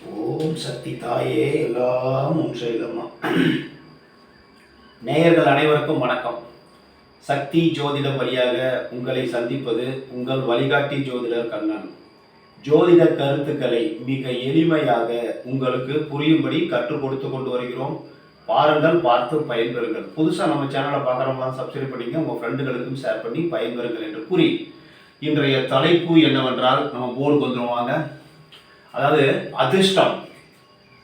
ஓம் சக்தி தாயே எல்லாம் ஒன்றையிலம்மா. நேயர்கள் அனைவருக்கும் வணக்கம். சக்தி ஜோதிடம் வழியாக உங்களை சந்திப்பது உங்கள் வழிகாட்டி ஜோதிடர் கண்ணன். ஜோதிட கருத்துக்களை மிக எளிமையாக உங்களுக்கு புரியும்படி கற்றுக் கொடுத்து கொண்டு வருகிறோம். பாருங்கள், பார்த்து பயன்பெறுங்கள். புதுசாக நம்ம சேனலை பார்க்குறவங்களாம் சப்ஸ்கிரைப் பண்ணிங்க, உங்கள் ஃப்ரெண்டுகளுக்கும் ஷேர் பண்ணி பயன்பெறுங்கள் என்று கூறி இன்றைய தலைப்பு என்னவென்றால், நம்ம போர்டுக்கு வந்துடுவாங்க. அதாவது அதிர்ஷ்டம்.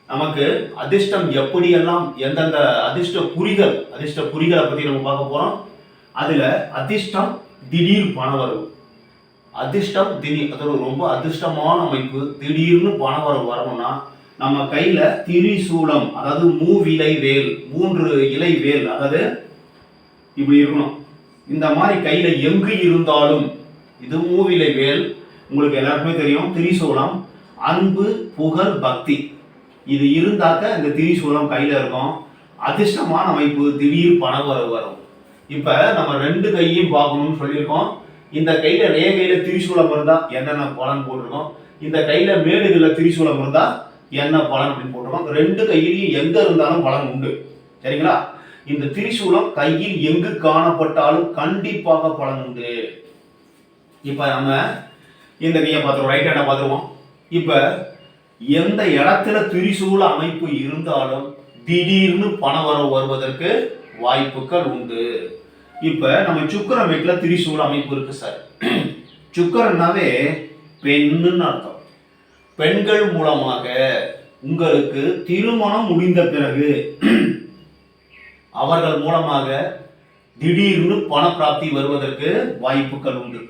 நமக்கு அதிர்ஷ்டம் எப்படியெல்லாம் எந்தெந்த அதிர்ஷ்ட குறிகளை பற்றி நம்ம பார்க்க போகிறோம். அதில் அதிர்ஷ்டம் திடீர் பணவரவு. அதிர்ஷ்டம் திடீர், அதாவது ரொம்ப அதிர்ஷ்டமான அமைப்பு. திடீர்னு பணவரவு வரணும்னா நம்ம கையில் திரிசூலம், அதாவது மூவிலை வேல், 3 இலை வேல், அதாவது இப்படி இருக்கணும். இந்த மாதிரி கையில் எங்கு இருந்தாலும், இது மூவிலை வேல், உங்களுக்கு எல்லாருக்குமே தெரியும். திரிசூலம், அன்பு, புகழ், பக்தி, இது இருந்தாக்க இந்த திரிசூலம் கையில இருக்கும். அதிர்ஷ்டமான அமைப்பு, திடீர் பணவரவு வரும். இப்ப நம்ம 2 கையையும் பார்க்கணும்னு சொல்லியிருக்கோம். இந்த கையில ரேகையில திரிசூலம் இருந்தா என்னென்ன பலன் போட்டிருக்கோம், இந்த கையில மேடுகள்ல திரிசூலம் இருந்தா என்ன பலன் அப்படின்னு போட்டிருக்கோம். 2 கையிலையும் எங்க இருந்தாலும் பலன் உண்டு. சரிங்களா? இந்த திரிசூலம் கையில் எங்கு காணப்பட்டாலும் கண்டிப்பாக பலன் உண்டு. இப்ப நம்ம இந்த கையை பார்த்துருவோம், ரைட் ஹேண்டை பார்த்துருவோம். இப்ப எந்த இடத்துல திரிசூல அமைப்பு இருந்தாலும் திடீர்னு பணவரவு வருவதற்கு வாய்ப்புகள் உண்டு. இப்ப நம்ம சுக்கிரமேட்ல திரிசூல அமைப்பு இருக்கு சார். சுக்கிரன்னாவே பெண்ணுன்னு அர்த்தம். பெண்கள் மூலமாக உங்களுக்கு திருமணம் முடிந்த பிறகு அவர்கள் மூலமாக திடீர்னு பண பிராப்தி வருவதற்கு வாய்ப்புகள் உண்டு.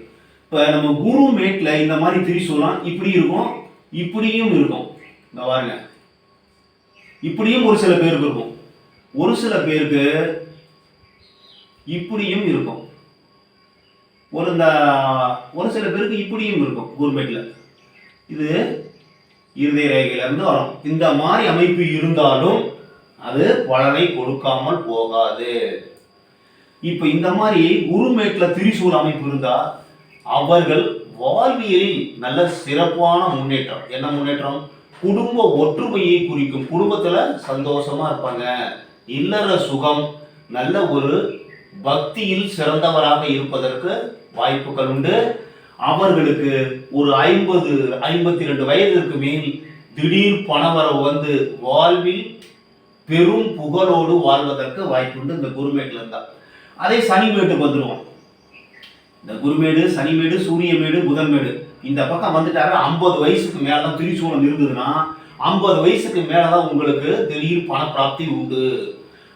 இப்ப நம்ம குரு மேட்ல இந்த மாதிரி திரிசூலம் இப்படி இருக்கும், இப்படியும் இருக்கும். இந்த பாருங்க, இப்படியும் ஒரு சில பேருக்கு இருக்கும், ஒரு சில பேருக்கு இப்படியும் இருக்கும், ஒரு சில பேருக்கு இப்படியும் இருக்கும். குருமேட்ல இது இருதய ரேகையில இருந்து வரும். இந்த மாதிரி அமைப்பு இருந்தாலும் அது பலனை கொடுக்காமல் போகாது. இப்ப இந்த மாதிரி குருமேட்ல திரிசூல அமைப்பு இருந்தா அவர்கள் வாழ்வியலில் நல்ல சிறப்பான முன்னேற்றம். என்ன முன்னேற்றம்? குடும்ப ஒற்றுமையை குறிக்கும். குடும்பத்துல சந்தோஷமா இருப்பாங்க, இல்லற சுகம், நல்ல ஒரு பக்தியில் சிறந்தவராக இருப்பதற்கு வாய்ப்புகள் உண்டு. அவர்களுக்கு ஒரு 50-52 வயதிற்கு மேல் திடீர் பணவரவு வந்து வாழ்வில் பெரும் புகழோடு வாழ்வதற்கு வாய்ப்புண்டு இந்த குருமேட்ல இருந்தா. அதே சனிமேட்டுக்கு வந்துடுவோம். இந்த குருமேடு, சனிமேடு, சூரியமேடு, புதன்மேடு இந்த பக்கம் வந்துட்டாரு. 50 வயசுக்கு மேலதான் திரிசூலம் இருந்ததுன்னா 50 வயசுக்கு மேலதான் உங்களுக்கு திடீர் பண பிராப்தி உண்டு.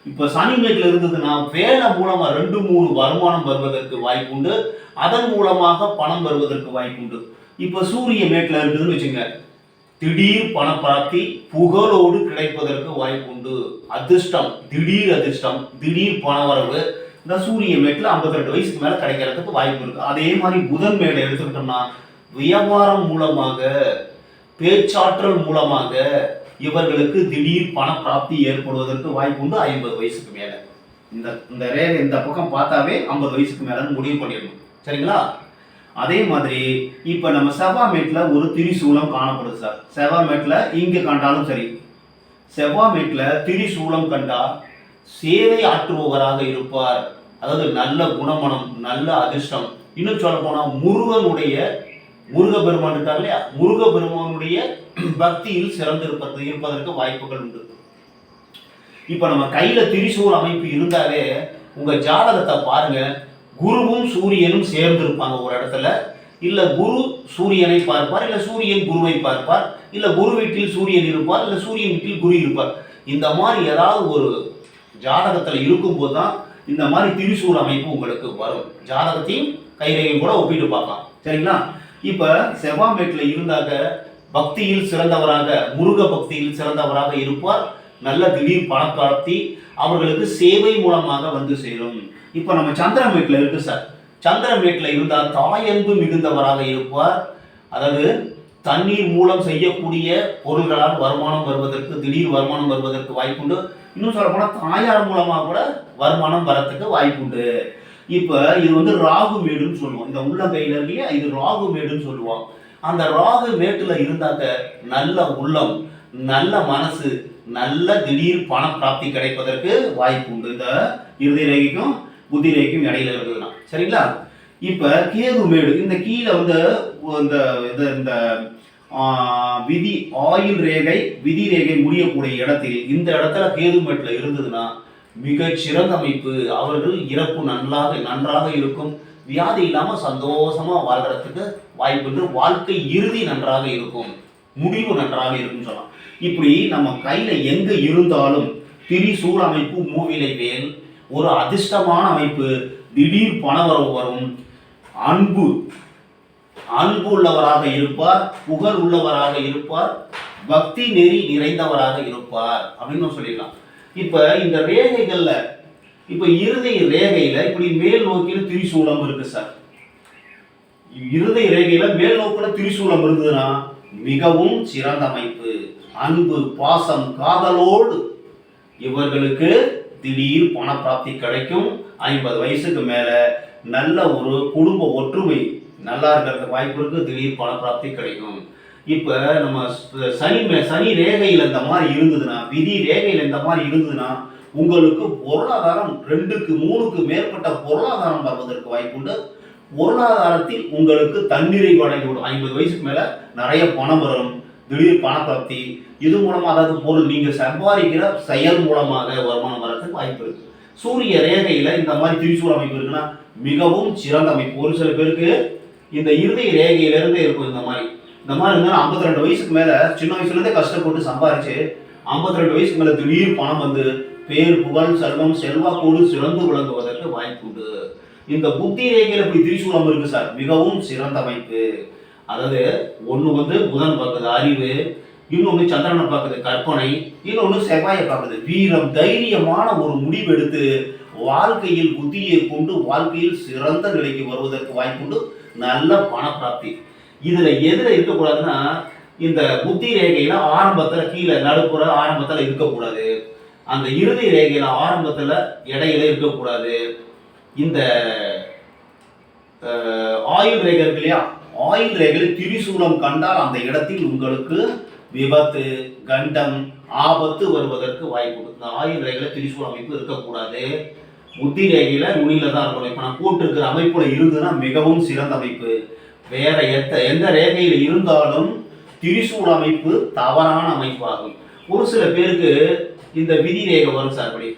இப்ப சனிமேட்ல இருந்ததுன்னா வேலை மூலமா 2-3 வருமானம் வருவதற்கு வாய்ப்பு உண்டு. அதன் மூலமாக பணம் வருவதற்கு வாய்ப்பு உண்டு. இப்ப சூரிய மேட்ல இருக்குதுன்னு வச்சுங்க, திடீர் பண பிராப்தி புகழோடு கிடைப்பதற்கு வாய்ப்பு உண்டு. அதிர்ஷ்டம், திடீர் பணவரவு இந்த சூரிய மேட்ல 52 வயசுக்கு மேல கிடைக்கிறதுக்கு வாய்ப்பு இருக்கு. அதே மாதிரி புதன் மேடை எடுத்துக்கிட்டோம்னா வியாபாரம் மூலமாக, பேச்சாற்றல் மூலமாக இவர்களுக்கு திடீர் பண பிராப்தி ஏற்படுவதற்கு வாய்ப்பு உண்டு 50 வயசுக்கு மேல. இந்த ரேகை இந்த பக்கம் பார்த்தாவே 50 வயசுக்கு மேல முடிவு பண்ணிடணும். சரிங்களா? அதே மாதிரி இப்ப நம்ம செவ்வாய் மேட்ல ஒரு திரிசூலம் காணப்படுது சார். செவ்வாய் மேட்ல இங்க கண்டாலும் சரி, செவ்வாய் மேட்ல திரிசூலம் கண்டா சேவை ஆற்றுபவராக இருப்பார். அதாவது நல்ல குணமனம், நல்ல அதிர்ஷ்டம். இன்னும் சொல்ல போனா முருகபெருமான் இருக்கார் இல்லையா, முருகபெருமானுடைய பக்தியில் இருப்பதற்கு வாய்ப்புகள் உண்டு. இப்ப நம்ம கையில திரிசூல் அமைப்பு இருந்தாலே உங்க ஜாதகத்தை பாருங்க, குருவும் சூரியனும் சேர்ந்து இருப்பாங்க ஒரு இடத்துல. இல்ல குரு சூரியனை பார்ப்பார், இல்ல சூரியன் குருவை பார்ப்பார், இல்ல குரு வீட்டில் சூரியன் இருப்பார், இல்ல சூரியன் வீட்டில் குரு இருப்பார். இந்த மாதிரி ஏதாவது ஒரு ஜாதகத்துல இருக்கும்போது தான் இந்த மாதிரி திரிசூல் அமைப்பு உங்களுக்கு வரும். ஜாதகத்தையும் கைரேகையும் கூட ஒப்பிட்டு பார்க்கலாம். சரிங்களா? இப்ப செவ்வாய் மேட்ல இருந்தாக்க பக்தியில் சிறந்தவராக, முருக பக்தியில் சிறந்தவராக இருப்பார். நல்ல திடீர் பண பிராப்தி அவர்களுக்கு சேவை மூலமாக வந்து சேரும். இப்ப நம்ம சந்திரமேட்ல இருக்கு சார். சந்திரமேட்ல இருந்தால் தாயன்பு மிகுந்தவராக இருப்பார். அதாவது தண்ணீர் மூலம் செய்யக்கூடிய பொருள்களால் வருமானம் வருவதற்கு, திடீர் வருமானம் வருவதற்கு வாய்ப்புண்டு. இன்னும் சொல்ல போனா தாயார் மூலமா கூட வருமானம் வரத்துக்கு வாய்ப்புண்டு. இப்ப இது வந்து ராகு மேடுன்னு சொல்லுவோம். இந்த உள்ளங்கையில இருக்கையே இது ராகு மேடுன்னு சொல்லுவோம். அந்த ராகு மேட்டுல இருந்தாக்க நல்ல உள்ளம், நல்ல மனசு, நல்ல திடீர் பண பிராப்தி கிடைப்பதற்கு வாய்ப்பு உண்டு. இந்த இறுதி ரேகைக்கும் புத்தி ரேகைக்கும் இடையில இருக்குதுன்னா சரிங்களா. இப்ப கேது மேடு இந்த கீழே வந்து இந்த இந்த விதி ஆயுள் ரேகை விதி ரேகை முடியக்கூடிய இடத்தில் இந்த இடத்துல கேது மேட்டில் இருந்ததுன்னா மிகச் சிறந்த அமைப்பு. அவர்கள் இறப்பு நன்றாக இருக்கும். வியாதி இல்லாம சந்தோஷமா வாழ்றதுக்கு வாய்ப்பு. வாழ்க்கை இறுதி நன்றாக இருக்கும், முடிவு நன்றாக இருக்கும் சொல்லலாம். இப்படி நம்ம கையில எங்க இருந்தாலும் திரிசூல் அமைப்பு மூவிலை வேல் ஒரு அதிர்ஷ்டமான அமைப்பு. திடீர் பணவரவு வரும். அன்பு உள்ளவராக இருப்பார், புகழ் உள்ளவராக இருப்பார், பக்தி நெறி நிறைந்தவராக இருப்பார் அப்படின்னு சொல்லிடலாம். இப்ப இந்த ரேகைகள்ல இப்ப இறுதி ரேகையில இப்படி மேல் நோக்கில திரிசூலம் இருக்கு சார். இறுதி ரேகையில மேல் நோக்கில திரிசூலம் இருந்ததுன்னா மிகவும் சிறந்த அமைப்பு. அன்பு, பாசம், காதலோடு இவர்களுக்கு திடீர் பண பிராப்தி கிடைக்கும். 50 வயசுக்கு மேல நல்ல ஒரு குடும்ப ஒற்றுமை நல்லா இருக்கிறதுக்கு வாய்ப்பு இருக்கு. திடீர் பண பிராப்தி கிடைக்கும். இப்ப நம்ம சனி ரேகையில் இந்த மாதிரி இருந்ததுன்னா, விதி ரேகையில் இந்த மாதிரி இருந்ததுன்னா உங்களுக்கு பொருளாதாரம் 2க்கு 3க்கு மேற்பட்ட பொருளாதாரம் வருவதற்கு வாய்ப்புண்டு. பொருளாதாரத்தில் உங்களுக்கு தண்ணீரை வழங்கிவிடும். 50 வயசுக்கு மேல நிறைய பணம் வரும், திடீர் பண பிராப்தி. இது மூலமா அதாவது பொருள் நீங்க சம்பாதிக்கிற செயல் மூலமாக வருமானம் வரதுக்கு வாய்ப்பு இருக்கு. சூரிய ரேகையில இந்த மாதிரி திரிசூல் அமைப்பு இருக்குன்னா மிகவும் சிறந்த அமைப்பு. ஒரு சில பேருக்கு இந்த இறுதி ரேகையிலிருந்தே இருக்கும். இந்த மாதிரி இருந்தாலும் 52 வயசுக்கு மேல சின்ன வயசுல இருந்தே கஷ்டப்பட்டு சம்பாரிச்சு 52 வயசுக்கு மேல திடீர் பணம் வந்து பேர், புகழ், செல்வம், செல்வாக்கோடு சிறந்து விளங்குவதற்கு வாய்ப்பு உண்டு. இந்த புத்தி ரேகையில இப்படி திரிசூலம் இருக்கு சார், மிகவும் சிறந்த அமைப்பு. அதாவது ஒண்ணு வந்து புதன் பார்க்குது அறிவு, இன்னொன்னு சந்திரனை பார்க்குது கற்பனை, இன்னொன்னு செவ்வாயை பார்க்குது வீரம். தைரியமான ஒரு முடிவு எடுத்து வாழ்க்கையில் புத்தியை கொண்டு வாழ்க்கையில் சிறந்த நிலைக்கு வருவதற்கு வாய்ப்புண்டு. நல்ல பண பிராப்தி. இதுல எதுல இருக்கக்கூடாதுன்னா இந்த புத்தி ரேகையில ஆரம்பத்துல கீழே நடுப்புற ஆரம்பத்துல இருக்கக்கூடாது. அந்த இறுதி ரேகையில ஆரம்பத்துல இடையில இருக்கக்கூடாது. இந்த ஆயுள் ரேகை இருக்கு இல்லையா, ஆயுள் ரேகையில் திரிசூலம் கண்டால் அந்த இடத்தில் உங்களுக்கு விபத்து, கண்டம், ஆபத்து வருவதற்கு வாய்ப்பு. இந்த ஆயுள் ரேகையில திரிசூல அமைப்பு இருக்கக்கூடாது. புத்தி ரேகையில நுனியில தான் இருக்கணும். இப்ப நான் போட்டிருக்கிற அமைப்புல இருந்ததுன்னா மிகவும் சிறந்த அமைப்பு. வேற எந்த ரேகையில இருந்தாலும் திரிசூல அமைப்பு தவறான அமைப்பாகும். ஒரு சில பேருக்கு இந்த விதி ரேகை வரும் சார். இப்படி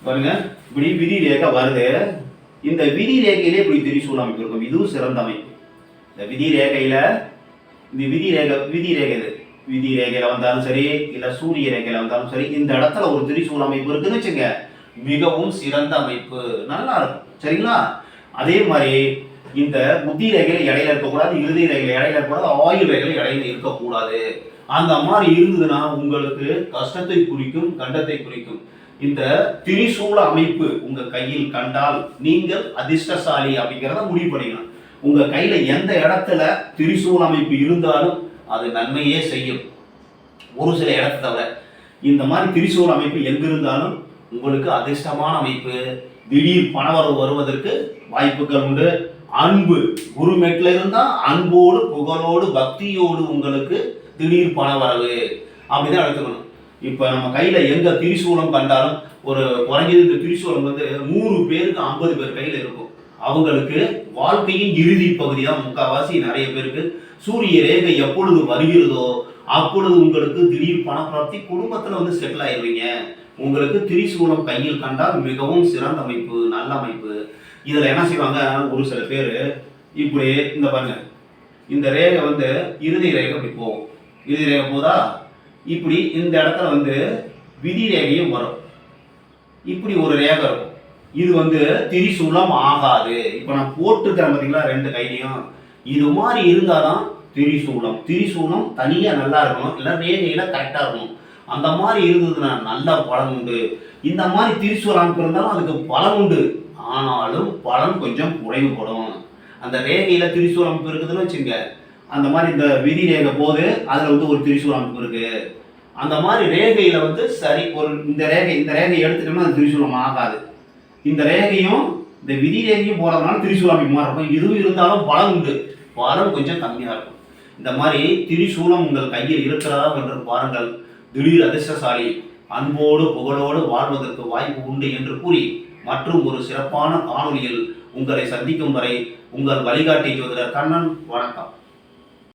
பாருங்க, இப்படி விதி ரேகை வருது. இந்த விதி ரேகையிலே இப்படி திரிசூல அமைப்பு இருக்கும். இதுவும் சிறந்த அமைப்பு. இந்த விதி ரேகையில இந்த விதி ரேகையில வந்தாலும் சரி, இல்ல சூரிய ரேகையில வந்தாலும் சரி, இந்த இடத்துல ஒரு திரிசூல அமைப்பு இருக்குன்னு வச்சுங்க, மிகவும் சிறந்த அமைப்பு, நல்லா இருக்கும். சரிங்களா. அதே மாதிரி இந்த புத்தி ரேகையில இடையில இருக்கக்கூடாது, இறுதி ரேகையில இடையில இருக்கக்கூடாது, ஆயுள் ரேகையில இடையில இருக்கக்கூடாது. அந்த மாதிரி இருந்ததுன்னா உங்களுக்கு கஷ்டத்தை குறிக்கும், கண்டத்தை குறிக்கும். இந்த திரிசூல அமைப்பு உங்க கையில் கண்டால் நீங்கள் அதிர்ஷ்டசாலி அப்படிங்கிறத முடிவு பண்ணிக்கணும். உங்க கையில எந்த இடத்துல திரிசூல அமைப்பு இருந்தாலும் அது நன்மையே செய்யும். ஒரு சில இடத்தை தவிர இந்த மாதிரி திரிசூல அமைப்பு எங்க இருந்தாலும் உங்களுக்கு அதிர்ஷ்டமான அமைப்பு. திடீர் பணவரவு வருவதற்கு வாய்ப்புகள் உண்டு. அன்பு குருமேட்ல இருந்தா அன்போடு, புகழோடு, பக்தியோடு உங்களுக்கு திடீர் பணவரவு அப்படிதான் எடுத்துக்கணும். இப்ப நம்ம கையில எங்க திரிசூலம் கண்டாலும் ஒரு குறைஞ்சது இந்த திரிசூலம் வந்து 100 பேருக்கு 50 பேர் கையில இருக்கும். அவங்களுக்கு வாழ்க்கையின் இறுதி பகுதி தான் முக்கால்வாசி. நிறைய பேருக்கு சூரிய ரேகை எப்பொழுது வருகிறதோ அப்பொழுது உங்களுக்கு திடீர் பண பிராப்தி, குடும்பத்துல வந்து செட்டில் ஆயிடுவீங்க. உங்களுக்கு திரிசூலம் கையில் கண்டால் மிகவும் சிறந்த அமைப்பு, நல்ல அமைப்பு. இதுல என்ன செய்வாங்க, ஒரு சில பேர் இப்படி இந்த பாருங்க, இந்த ரேகை வந்து இறுதி ரேகை இப்படி போகும். இறுதி ரேகை போதா, இப்படி இந்த இடத்துல வந்து விதி ரேகையும் வரும். இப்படி ஒரு ரேகை இருக்கும். இது வந்து திரிசூலம் ஆகாது. இப்ப நான் போட்டுக்கிறேன் பார்த்தீங்களா 2 கையிலையும், இது மாதிரி இருந்தாதான் திரிசூலம் தனியா நல்லா இருக்கணும், இல்லை ரேகையில கரெக்டா இருக்கணும். அந்த மாதிரி இருந்ததுன்னா நல்ல பலன் உண்டு. இந்த மாதிரி திரிசூலம் இருந்தாலும் அதுக்கு பலன் உண்டு, ஆனாலும் பலன் கொஞ்சம் குறைவுபடும். அந்த ரேகையில திரிசூல அமைப்பு இருக்குதுன்னு வச்சுங்க, அந்த மாதிரி இந்த விதி ரேகை போது அதுல வந்து ஒரு திரிசூல அமைப்பு இருக்கு. அந்த மாதிரி ரேகையில வந்து சரி ஒரு இந்த ரேகை எடுத்துட்டோம்னா அது திரிசூலம் ஆகாது. இந்த ரேகையும் இந்த விதி ரேகையும் போறதுனால திரிசூல அமைப்பு மாதிரி இருக்கும். இதுவும் இருந்தாலும் பலன் உண்டு, பலன் கொஞ்சம் கம்மியா இருக்கும். இந்த மாதிரி திரிசூலம் உங்கள் கையில் இருக்கிறதா என்று பாருங்கள். திடீர் அதிர்ஷ்டசாலி அன்போடு புகழோடு வாழ்வதற்கு வாய்ப்பு உண்டு என்று கூறி மற்றும் ஒரு சிறப்பான காணொலியில் உங்களை சந்திக்கும் வரை உங்கள் வழிகாட்டி ஜோதிடர் கண்ணன். வணக்கம்.